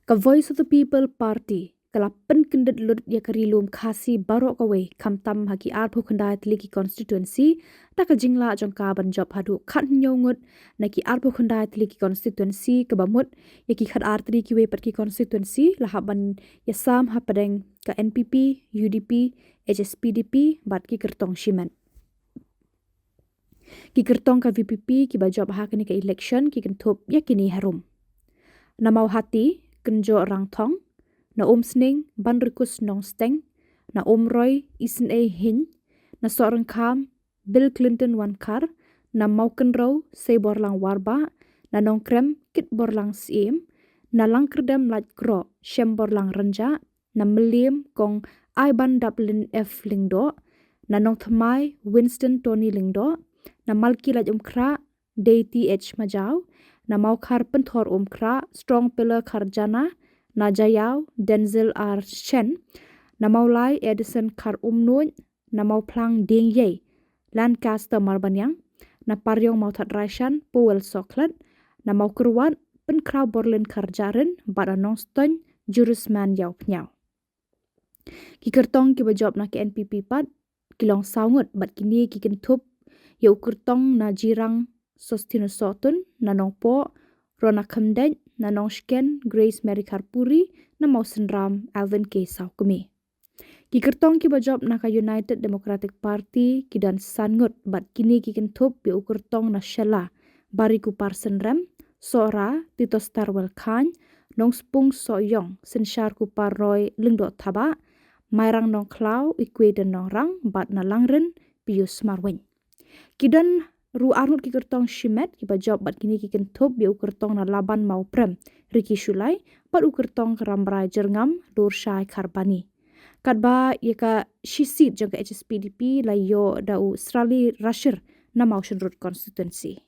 Ka Voice of the People Party kala Pynkyndit lut ya karilum khasi barok kawe kamtam haki arpo khandai tliki constituency taka jingla jong Kaban job Haduh khat Ngut naki arpo khandai tliki constituency kabamut yaki khat artri kiwe patki constituency lahaban yasam hapadeng ka NPP UDP HSPDP bat ki kertong shiman ki kertong ka VPP ki ba job hakani ka election ki kentup yakini harum namau hati kenjo rang thong na sning ban rikus nong steng na roy isen hin na sorang kam Bill Clinton wan kar na mauken row se borlang warba na nong krem kit borlang sim na lang kerdam lat gro shem borlang ranja na melim kong Iban Dublin F lingdo na nong thamai Winston Tony lingdo na malki lat kra DTH majau na maukar penthor kra strong pillar karjana na Jayaw Denzel R. Chen, na Maulai Edison Kar Nun, na Mauplang Ding Ye, Lancaster Marbanyang, na Paryong Mautat Raishan, Powell Soklat, na Maukurwat, Penkraw Borlin Karjarin, Bada Nongston, Jurusman Yaw Pnyaw. Kikertong kiba job na ke NPP pat, kilong saungut, bat kini kikentup, ya ukurtong na jirang Sostino Sotun, na Nongpo, Rona Kamdej, na Nongshken, Grace Mary Karpuri, na Mausenram, Alvin K. Saukumi. Ki kertong ki bajob na ka United Democratic Party ki dan Ngut bat kini ki kentup bi ukurtong na Shella, Bariku Parsen Rem, Sora, Tito Starwell Khan, Nongspung Soyong, Senshar Kupar Roy, Lingdo Taba, Mairang Nong Klau, Ikwe dan Nongrang, bat na Langren, Pius Marwin. Ki dan Ru Arnut ki kertong Shimet ki bajob bat kini ki kentup bi ukurtong na Laban Mau Prem Riki Shulai bat ukurtong Rambrai Jerngam Dur Shai Karbani kadba yaka shisit jangka HSPDP la yo da Australia Rashir na Mau Shenrut constituency.